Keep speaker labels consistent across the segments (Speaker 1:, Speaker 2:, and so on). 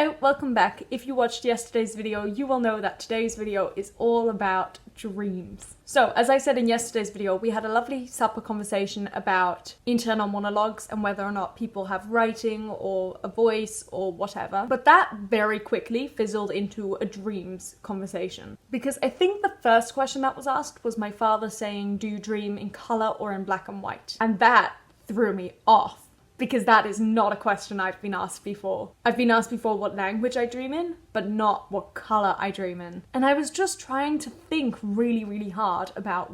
Speaker 1: Hello, welcome back. If you watched yesterday's video, you will know that today's video is all about dreams. So, as I said in yesterday's video, we had a lovely supper conversation about internal monologues and whether or not people have writing or a voice or whatever. But that very quickly fizzled into a dreams conversation. Because I think the first question that was asked was my father saying, do you dream in color or in black and white? And that threw me off. Because that is not a question I've been asked before. I've been asked before what language I dream in, but not what color I dream in. And I was just trying to think really hard about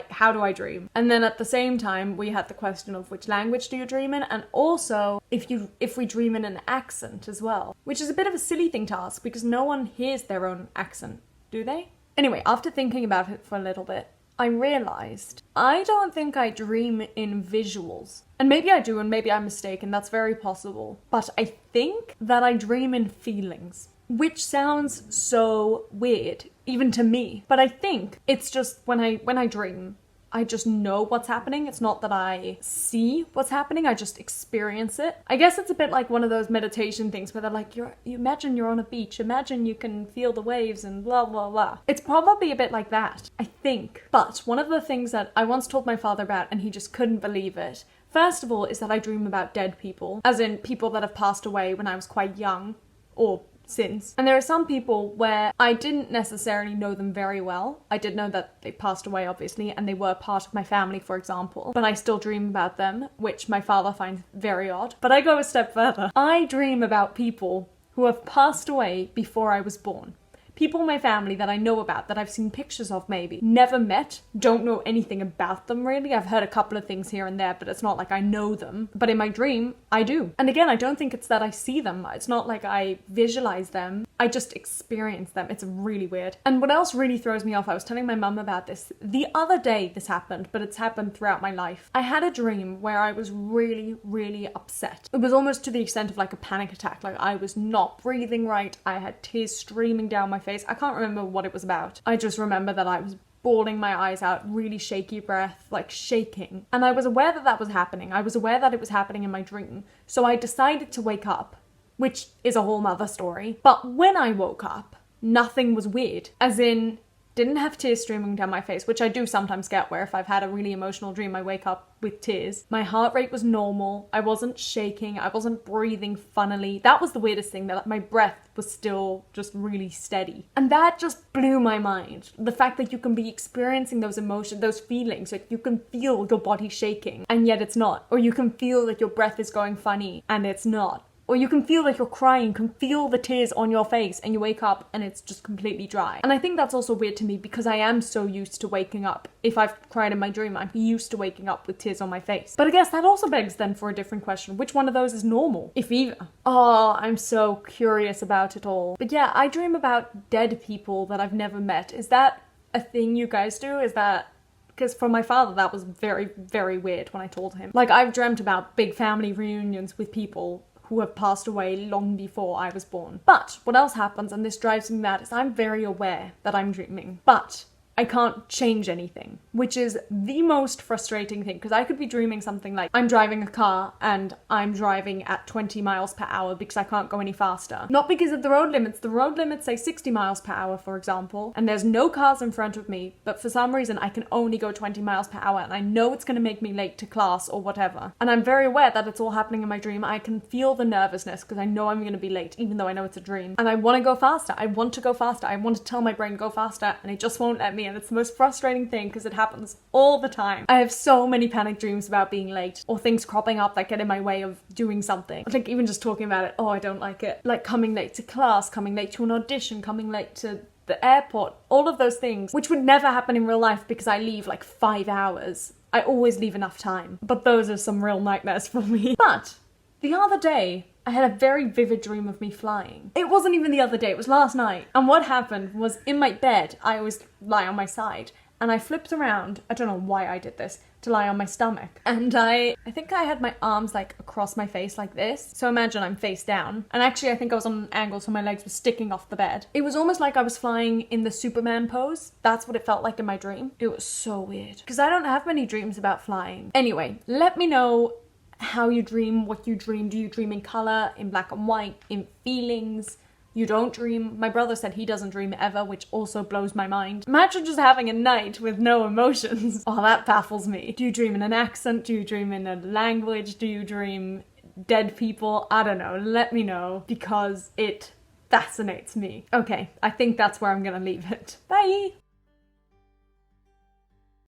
Speaker 1: how do I dream? And then at the same time, we had the question of which language do you dream in? And also, if we dream in an accent as well. Which is a bit of a silly thing to ask because no one hears their own accent, do they? Anyway, after thinking about it for a little bit, I realized I don't think I dream in visuals. And maybe I do, and maybe I'm mistaken, that's very possible. But I think that I dream in feelings, which sounds so weird, even to me. But I think it's just when I dream, I just know what's happening. It's not that I see what's happening, I just experience it. I guess it's a bit like one of those meditation things where they're like, you imagine you're on a beach, imagine you can feel the waves and blah, blah, blah. It's probably a bit like that, I think. But one of the things that I once told my father about, and he just couldn't believe it, first of all, is that I dream about dead people, as in people that have passed away when I was quite young, or since. And there are some people where I didn't necessarily know them very well. I did know that they passed away, obviously, and they were part of my family, for example, but I still dream about them, which my father finds very odd. But I go a step further. I dream about people who have passed away before I was born. People in my family that I know about, that I've seen pictures of maybe, never met, don't know anything about them really. I've heard a couple of things here and there, but it's not like I know them. But in my dream, I do. And again, I don't think it's that I see them. It's not like I visualize them. I just experience them. It's really weird. And what else really throws me off, I was telling my mum about this the other day this happened, but it's happened throughout my life. I had a dream where I was really upset. It was almost to the extent of like a panic attack. Like I was not breathing right. I had tears streaming down my face. I can't remember what it was about. I just remember that I was bawling my eyes out, really shaky breath, like shaking. And I was aware that that was happening. I was aware that it was happening in my dream. So I decided to wake up, which is a whole nother story. But when I woke up, nothing was weird. As in, didn't have tears streaming down my face, which I do sometimes get where if I've had a really emotional dream, I wake up with tears. My heart rate was normal. I wasn't shaking. I wasn't breathing funnily. That was the weirdest thing, that my breath was still just really steady. And that just blew my mind. The fact that you can be experiencing those emotions, those feelings, like you can feel your body shaking and yet it's not. Or you can feel that your breath is going funny and it's not. Or you can feel like you're crying, you can feel the tears on your face and you wake up and it's just completely dry. And I think that's also weird to me because I am so used to waking up. If I've cried in my dream, I'm used to waking up with tears on my face. But I guess that also begs then for a different question. Which one of those is normal? If either. Oh, I'm so curious about it all. But yeah, I dream about dead people that I've never met. Is that a thing you guys do? Is that... Because for my father, that was very weird when I told him. Like, I've dreamt about big family reunions with people who have passed away long before I was born. But what else happens, and this drives me mad, is I'm very aware that I'm dreaming, but I can't change anything, which is the most frustrating thing, because I could be dreaming something like I'm driving a car and I'm driving at 20 miles per hour because I can't go any faster. Not because of the road limits. The road limits say 60 miles per hour, for example, and there's no cars in front of me, but for some reason I can only go 20 miles per hour and I know it's going to make me late to class or whatever. And I'm very aware that it's all happening in my dream. I can feel the nervousness because I know I'm going to be late, even though I know it's a dream. And I want to go faster. I want to go faster. I want to tell my brain go faster, and it just won't let me. And it's the most frustrating thing because it happens all the time. I have so many panic dreams about being late or things cropping up that get in my way of doing something. Like even just talking about it, oh, I don't like it. Like coming late to class, coming late to an audition, coming late to the airport, all of those things, which would never happen in real life because I leave like 5 hours. I always leave enough time. But those are some real nightmares for me. But the other day, I had a very vivid dream of me flying. It wasn't even the other day, it was last night. And what happened was in my bed, I always lie on my side, and I flipped around, I don't know why I did this, to lie on my stomach. And I think I had my arms like across my face like this. So imagine I'm face down. And actually I think I was on an angle so my legs were sticking off the bed. It was almost like I was flying in the Superman pose. That's what it felt like in my dream. It was so weird. Because I don't have many dreams about flying. Anyway, let me know how you dream, what you dream. Do you dream in color, in black and white, in feelings? You don't dream. My brother said he doesn't dream ever, which also blows my mind. Imagine just having a night with no emotions. Oh, that baffles me. Do you dream in an accent? Do you dream in a language? Do you dream dead people? I don't know. Let me know, because it fascinates me. Okay, I think that's where I'm gonna leave it. Bye!